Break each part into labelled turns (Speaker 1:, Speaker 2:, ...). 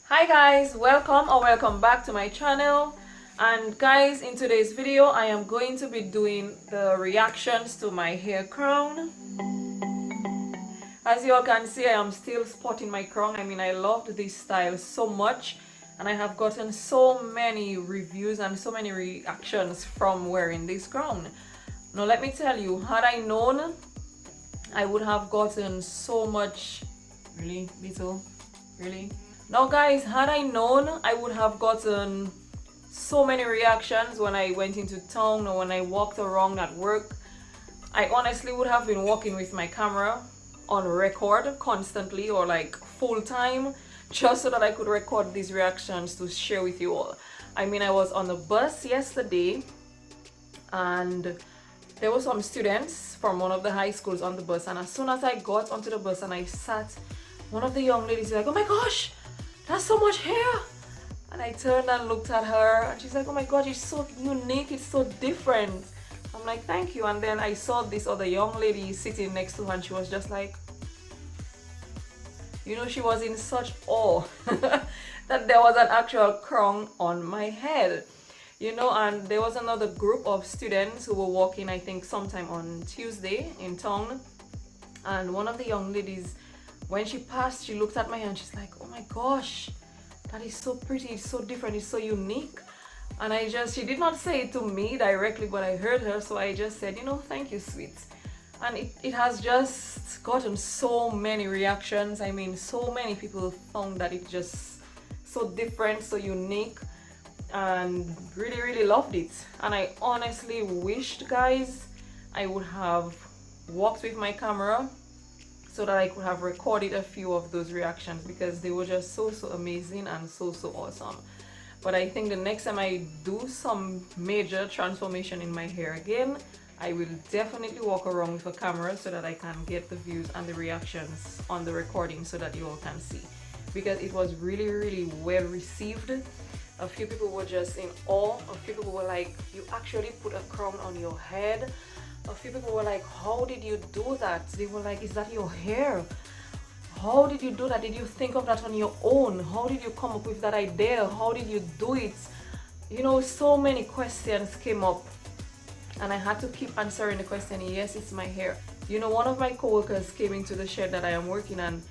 Speaker 1: Hi guys, welcome back to my channel. And guys, in today's video I am going to be doing the reactions to my hair crown. As you all can see, I am still spotting my crown. I loved this style so much, and I have gotten so many reviews and so many reactions from wearing this crown. Now let me tell you, had I known, I would have gotten so much. Really? Little? Really? Now guys, had I known, I would have gotten so many reactions when I went into town or when I walked around at work. I honestly would have been walking with my camera on record constantly, or like full time, just so that I could record these reactions to share with you all. I was on the bus yesterday, and there were some students from one of the high schools on the bus, and as soon as I got onto the bus and I sat, one of the young ladies was like, "Oh my gosh, that's so much hair!" And I turned and looked at her, and she's like, "Oh my god, it's so unique, it's so different." I'm like, "Thank you." And then I saw this other young lady sitting next to her, and she was just like, she was in such awe that there was an actual crown on my head. And there was another group of students who were walking, I think sometime on Tuesday in town, and one of the young ladies, when she passed, she looked at my hair and she's like, "Oh my gosh, that is so pretty, it's so different, it's so unique." And she did not say it to me directly, but I heard her, so I just said, "Thank you, sweet." And it has just gotten so many reactions. So many people found that it's just so different, so unique, and really, really loved it. And I honestly wished, guys, I would have walked with my camera so that I could have recorded a few of those reactions, because they were just so amazing and so awesome. But I think the next time I do some major transformation in my hair again, I will definitely walk around with a camera so that I can get the views and the reactions on the recording so that you all can see, because it was really, really well received. A few people were just in awe. A few people were like, "You actually put a crown on your head?" A few people were like, "How did you do that?" They were like, "Is that your hair? How did you do that? Did you think of that on your own? How did you come up with that idea? How did you do it?" So many questions came up, and I had to keep answering the question. Yes, it's my hair. One of my coworkers came into the shed that I am working on.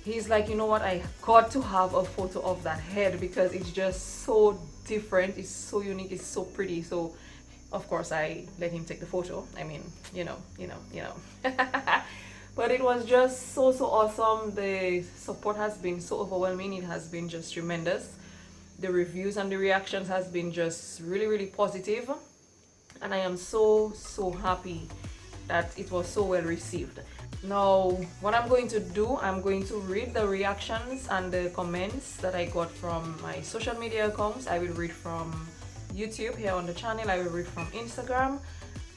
Speaker 1: He's like, "You know what, I got to have a photo of that head because it's just so different, it's so unique, it's so pretty." So of course I let him take the photo. But it was just so awesome. The support has been so overwhelming. It has been just tremendous. The reviews and the reactions has been just really, really positive, and I am so happy that it was so well received. Now, what I'm going to do, I'm going to read the reactions and the comments that I got from my social media accounts. I will read from YouTube here on the channel, I will read from Instagram,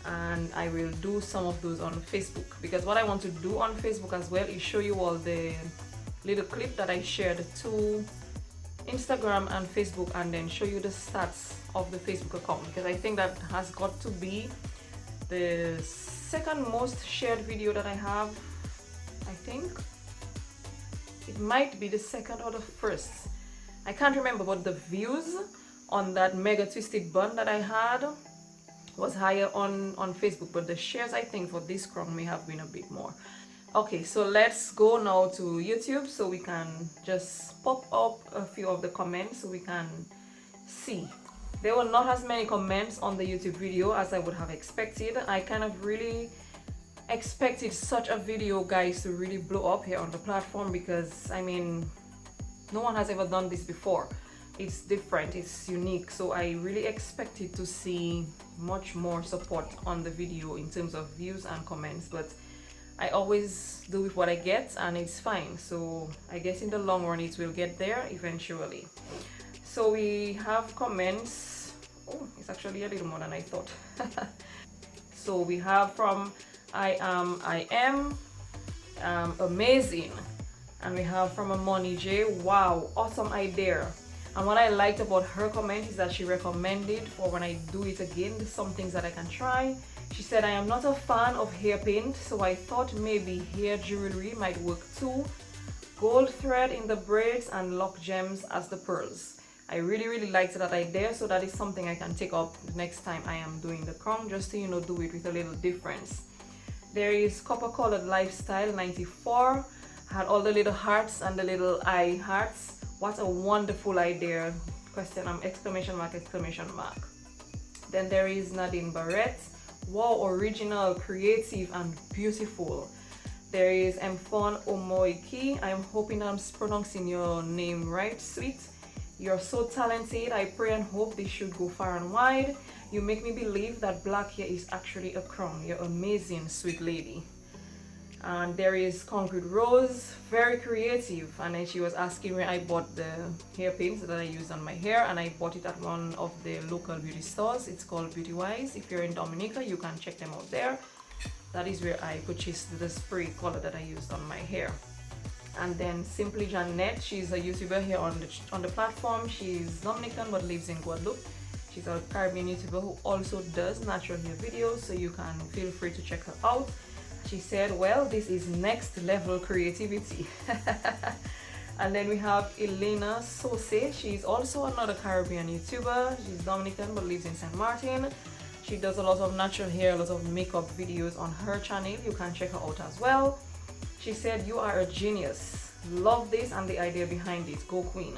Speaker 1: and I will do some of those on Facebook, because what I want to do on Facebook as well is show you all the little clip that I shared to Instagram and Facebook, and then show you the stats of the Facebook account, because I think that has got to be the second most shared video that I have. I think it might be the second or the first, I can't remember, but the views on that mega twisted bun that I had was higher on Facebook, but the shares, I think, for this crown may have been a bit more. Okay, so let's go now to YouTube so we can just pop up a few of the comments so we can see. There were not as many comments on the YouTube video as I would have expected. I kind of really expected such a video, guys, to really blow up here on the platform, because no one has ever done this before. It's different, it's unique, so I really expected to see much more support on the video in terms of views and comments, but I always do with what I get, and it's fine. So I guess in the long run it will get there eventually. So we have comments. Oh, it's actually a little more than I thought. So we have from I am amazing, and we have from a Money J, "Wow, awesome idea." And what I liked about her comment is that she recommended for when I do it again, some things that I can try. She said, "I am not a fan of hair paint, so I thought maybe hair jewelry might work too. gold thread in the braids and lock gems as the pearls. I really liked that idea, so that is something I can take up the next time I am doing the crown, just to, you know, do it with a little difference. There is Copper Colored Lifestyle 94. Had all the little hearts and the little eye hearts. What a wonderful idea! Question exclamation mark, exclamation mark. Then there is Nadine Barrett. Wow, original, creative and beautiful. There is Mfon Omoiki. I'm hoping I'm pronouncing your name right, sweet. You're so talented. I pray and hope this should go far and wide. You make me believe that black hair is actually a crown. You're amazing, sweet lady. And there is Concrete Rose, very creative. And then she was asking where I bought the hair paints that I use on my hair, and I bought it at one of the local beauty stores. It's called Beauty Wise. If you're in Dominica, you can check them out there. That is where I purchased the spray color that I used on my hair. And then Simply Jeanette, she's a YouTuber here on the platform. She's Dominican but lives in Guadeloupe. She's a Caribbean YouTuber who also does natural hair videos, so you can feel free to check her out. She said, well, this is next level creativity. And then we have Elena Sose. She's also another Caribbean YouTuber. She's Dominican but lives in St. Martin. She does a lot of natural hair, a lot of makeup videos on her channel. You can check her out as well. She said, you are a genius. Love this and the idea behind it. Go queen.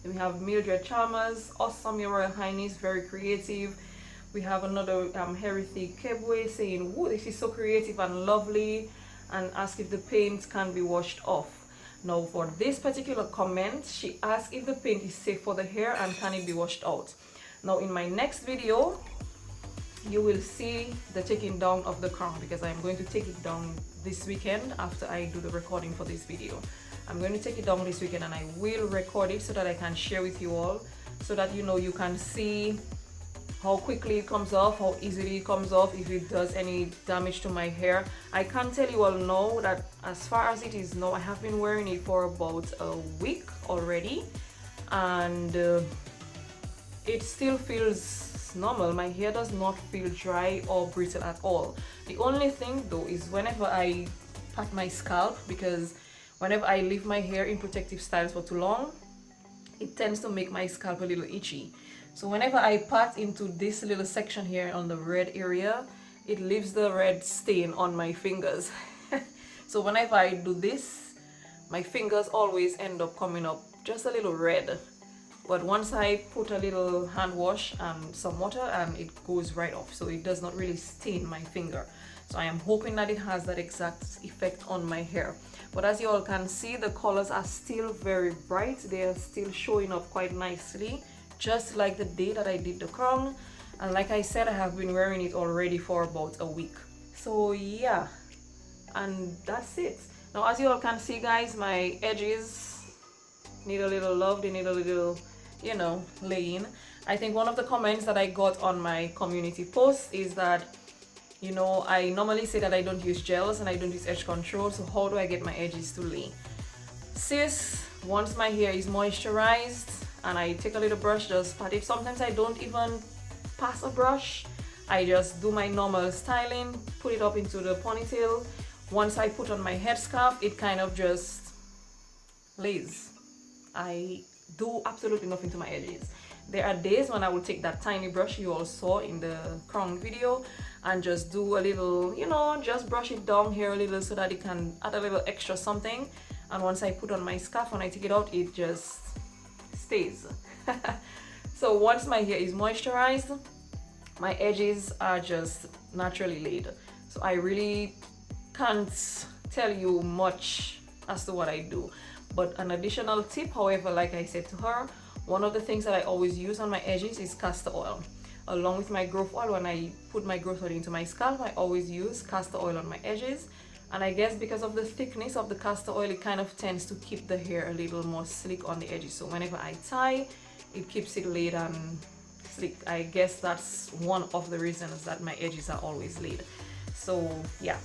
Speaker 1: Then we have Mildred Chalmers. Awesome, your Royal Highness. Very creative. We have another Herithy Kebwe saying, woo, this is so creative and lovely, and ask if the paint can be washed off. Now for this particular comment, she asked if the paint is safe for the hair and can it be washed out. Now in my next video, you will see the taking down of the crown, because I'm going to take it down this weekend after I do the recording for this video. I'm going to take it down this weekend and I will record it so that I can share with you all, so that, you know, you can see how quickly it comes off, how easily it comes off, if it does any damage to my hair. I can tell you all now that as far as it is now, I have been wearing it for about a week already, and it still feels normal. My hair does not feel dry or brittle at all. The only thing though is whenever I pat my scalp, because whenever I leave my hair in protective styles for too long, it tends to make my scalp a little itchy. So whenever I pat into this little section here on the red area, it leaves the red stain on my fingers. So whenever I do this, my fingers always end up coming up just a little red. But once I put a little hand wash and some water, and it goes right off, so it does not really stain my finger. So I am hoping that it has that exact effect on my hair. But as you all can see, the colors are still very bright. They are still showing up quite nicely, just like the day that I did the crown. And like I said, I have been wearing it already for about a week. So yeah, and that's it. Now as you all can see guys, my edges need a little love. They need a little, you know, laying. I think one of the comments that I got on my community post is that, you know, I normally say that I don't use gels and I don't use edge control, so how do I get my edges to lay? Sis, once my hair is moisturized and I take a little brush, just pat it. Sometimes I don't even pass a brush. I just do my normal styling, put it up into the ponytail. Once I put on my headscarf, it kind of just lays. I do absolutely nothing to my edges. There are days when I will take that tiny brush you all saw in the crown video and just do a little, you know, just brush it down here a little so that it can add a little extra something. And once I put on my scarf, when I take it out, it just stays. So once my hair is moisturized, my edges are just naturally laid. So I really can't tell you much as to what I do. But an additional tip, however, like I said to her, one of the things that I always use on my edges is castor oil. Along with my growth oil, when I put my growth oil into my scalp, I always use castor oil on my edges. And I guess because of the thickness of the castor oil, it kind of tends to keep the hair a little more slick on the edges. So whenever I tie, it keeps it laid and slick. I guess that's one of the reasons that my edges are always laid. So yeah,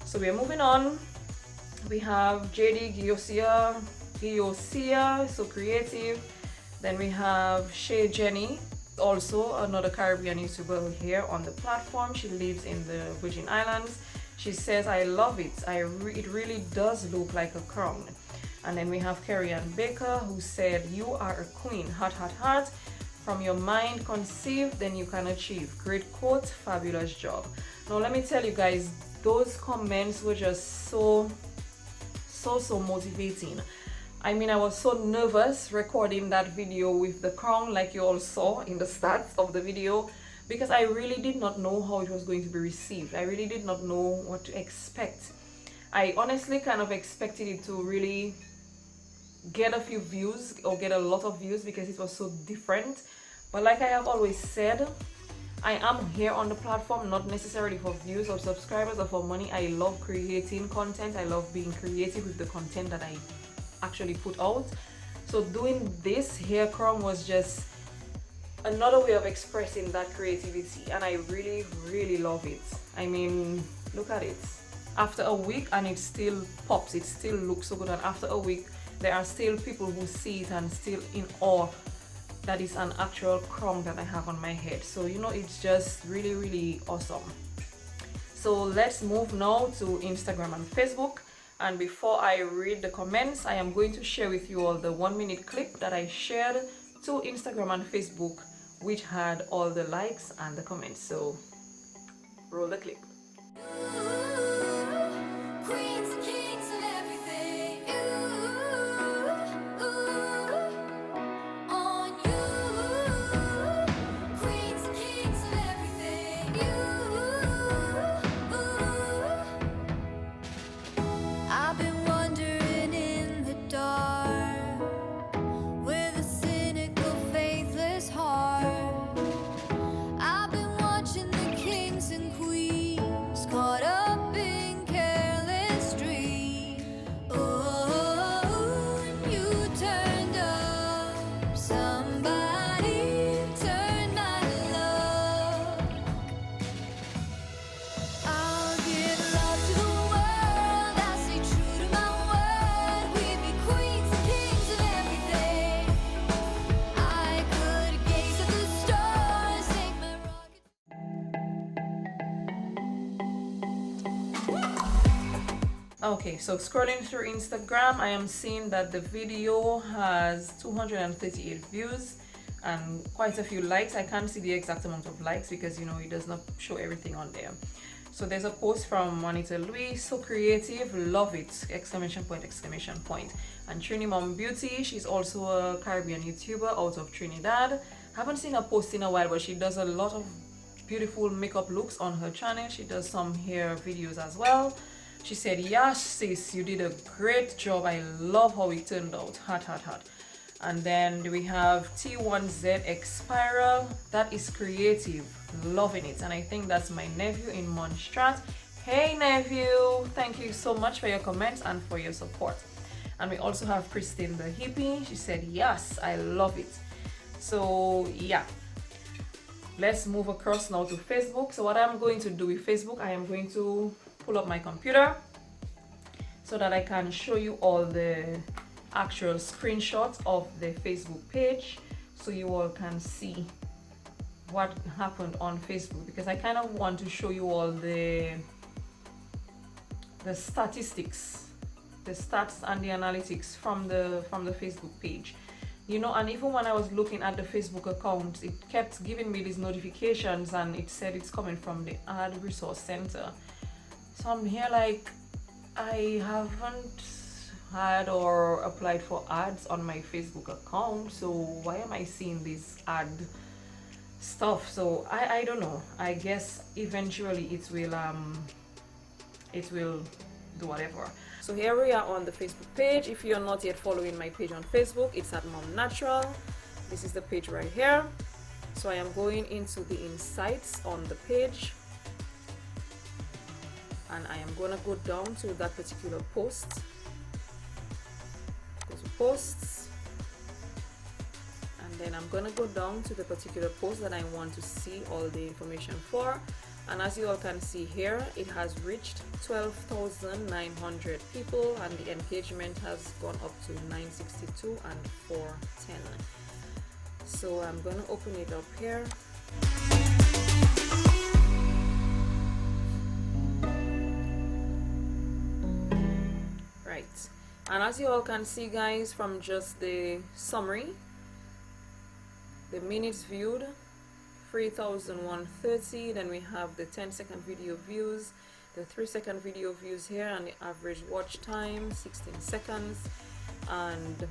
Speaker 1: so we're moving on. We have JD Giosia, so creative. Then we have Shay Jenny, also another Caribbean YouTuber here on the platform. She lives in the Virgin Islands. She says, I love it. It really does look like a crown. And then we have Carrie Ann Baker, who said, "You are a queen, heart, heart, heart. From your mind conceived, then you can achieve. Great quote, fabulous job." Now let me tell you guys, those comments were just so motivating. I mean, I was so nervous recording that video with the crown, like you all saw in the start of the video, because I really did not know how it was going to be received. I really did not know what to expect. I honestly kind of expected it to really get a few views or get a lot of views because it was so different. But like I have always said, I am here on the platform not necessarily for views or subscribers or for money. I love creating content. I love being creative with the content that I actually put out. So doing this hair crown was just another way of expressing that creativity, and I really love it. I mean, look at it. After a week and it still pops, it still looks so good, and after a week there are still people who see it and still in awe that is an actual crown that I have on my head. So you know, it's just really awesome. So let's move now to Instagram and Facebook. And before I read the comments, I am going to share with you all the 1-minute clip that I shared to Instagram and Facebook, which had all the likes and the comments. So roll the clip. Okay, so scrolling through Instagram, I am seeing that the video has 238 views and quite a few likes. I can't see the exact amount of likes because, you know, it does not show everything on there. So there's a post from Juanita Louise, "So creative, love it, exclamation point, exclamation point." And Trini Mom Beauty, she's also a Caribbean YouTuber out of Trinidad. Haven't seen her post in a while, but she does a lot of beautiful makeup looks on her channel. She does some hair videos as well. She said, "Yes, sis, you did a great job. I love how it turned out. Hot, hot, hot." And then we have T1ZX Spiral. "That is creative. Loving it." And I think that's my nephew in Montserrat. Hey, nephew. Thank you so much for your comments and for your support. And we also have Christine the Hippie. She said, "Yes, I love it." So, yeah. Let's move across now to Facebook. So what I'm going to do with Facebook, I am going to pull up my computer so that I can show you all the actual screenshots of the Facebook page so you all can see what happened on Facebook, because I kind of want to show you all the statistics, the stats and the analytics from the Facebook page, you know. And even when I was looking at the Facebook account, it kept giving me these notifications and it said it's coming from the Ad Resource Center. So I'm here like, I haven't had or applied for ads on my Facebook account, so why am I seeing this ad stuff? So I don't know. I guess eventually it will do whatever. So here we are on the Facebook page. If you're not yet following my page on Facebook, it's at MumNatural. This is the page right here. So I am going into the insights on the page, and I am gonna go down to that particular post. Go to posts, and then I'm gonna go down to the particular post that I want to see all the information for. And as you all can see here, it has reached 12,900 people and the engagement has gone up to 962 and 410. So I'm gonna open it up here. Right, And as you all can see guys, from just the summary, the minutes viewed 3,130, then we have the 10-second video views, the 3-second video views here, and the average watch time 16 seconds. And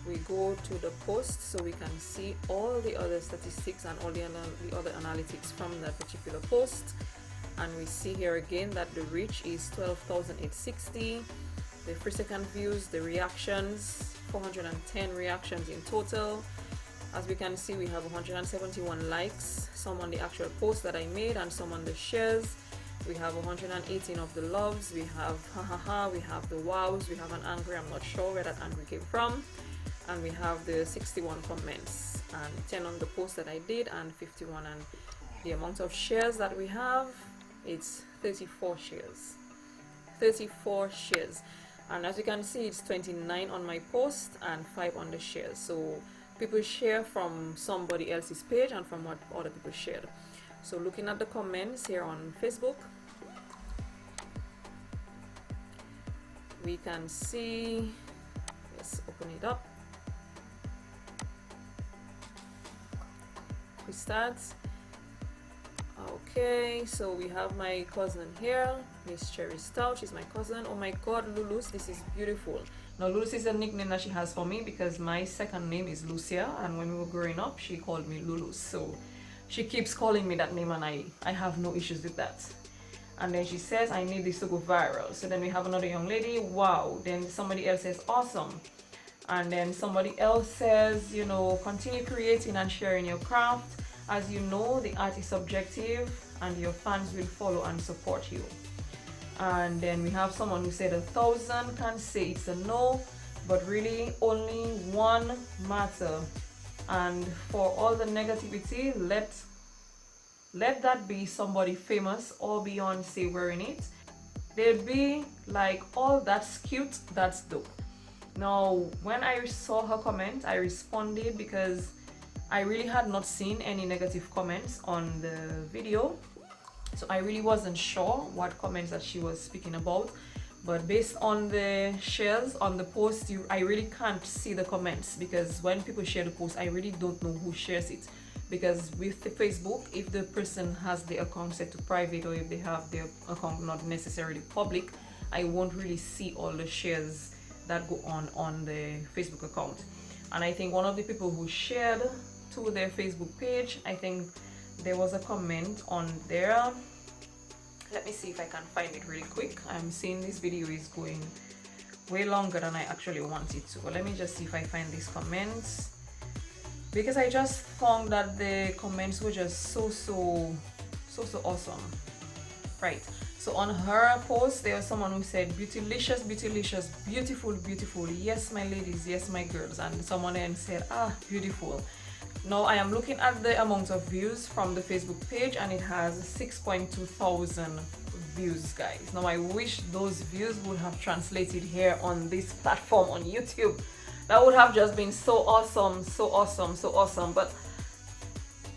Speaker 1: we go to the post so we can see all the other statistics and all the other analytics from that particular post. And we see here again that the reach is 12,860, the 3-second views, the reactions, 410 reactions in total. As we can see, we have 171 likes, some on the actual post that I made and some on the shares. We have 118 of the loves, we have hahaha, we have the wows, we have an angry, I'm not sure where that angry came from, and we have the 61 comments and 10 on the post that I did and 51, and the amount of shares that we have, it's 34 shares. 34 shares. And as you can see, it's 29 on my post and 5 on the shares. So people share from somebody else's page and from what other people shared. So looking at the comments here on Facebook, we can see, let's open it up. We start. Okay, so we have my cousin here, Miss Cherry Stout. She's my cousin. Oh my god, Lulus, this is beautiful. Now Lulus is a nickname that she has for me because my second name is Lucia, and when we were growing up she called me Lulus, so she keeps calling me that name and I have no issues with that. And then she says, I need this to go viral. So then we have another young lady, wow. Then somebody else says, awesome. And then somebody else says, you know, continue creating and sharing your craft. As you know, the art is subjective and your fans will follow and support you. And then we have someone who said 1,000 can say it's a no, but really only one matter. And for all the negativity, let that be somebody famous or Beyonce wearing it. They'd be like, oh, that's cute, that's dope. Now, when I saw her comment, I responded because I really had not seen any negative comments on the video. So I really wasn't sure what comments that she was speaking about. But based on the shares on the post, I really can't see the comments, because when people share the post, I really don't know who shares it. Because with the Facebook, if the person has the account set to private or if they have their account not necessarily public, I won't really see all the shares that go on the Facebook account. And I think one of the people who shared to their Facebook page, I think there was a comment on there. Let me see if I can find it really quick. I'm seeing this video is going way longer than I actually want it to. But let me just see if I find these comments, because I just found that the comments were just so awesome. Right, so on her post there was someone who said, beautylicious, beautylicious, beautiful, beautiful, yes my ladies, yes my girls. And someone then said, ah, beautiful. Now I am looking at the amount of views from the Facebook page and it has 6.2 thousand views, guys. Now I wish those views would have translated here on this platform on YouTube. That would have just been so awesome, so awesome, so awesome. But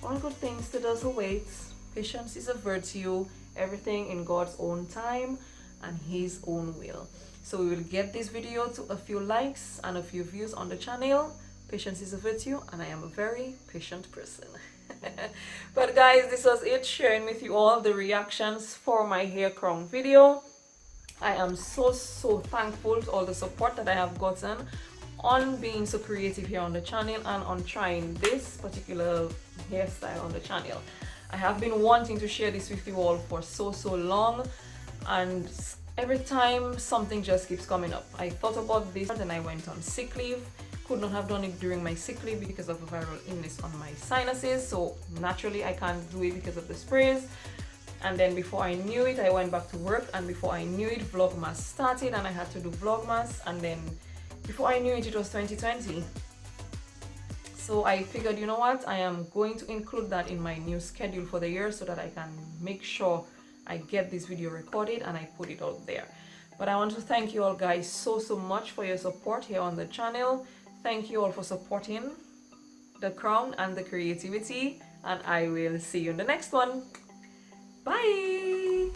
Speaker 1: all good things to those who wait. Patience is a virtue. Everything in God's own time and His own will. So we will get this video to a few likes and a few views on the channel. Patience is a virtue and I am a very patient person. But guys, this was it, sharing with you all the reactions for my hair crown video. I am so thankful to all the support that I have gotten on being so creative here on the channel and on trying this particular hairstyle on the channel. I have been wanting to share this with you all for so long, and every time something just keeps coming up. I thought about this and I went on sick leave. Could not have done it during my sick leave because of a viral illness on my sinuses, so naturally I can't do it because of the sprays. And then before I knew it, I went back to work, and before I knew it, Vlogmas started and I had to do Vlogmas, and then before I knew it, it was 2020. So I figured, you know what, I am going to include that in my new schedule for the year so that I can make sure I get this video recorded and I put it out there. But I want to thank you all guys so much for your support here on the channel. Thank you all for supporting the crown and the creativity, and I will see you in the next one. Bye.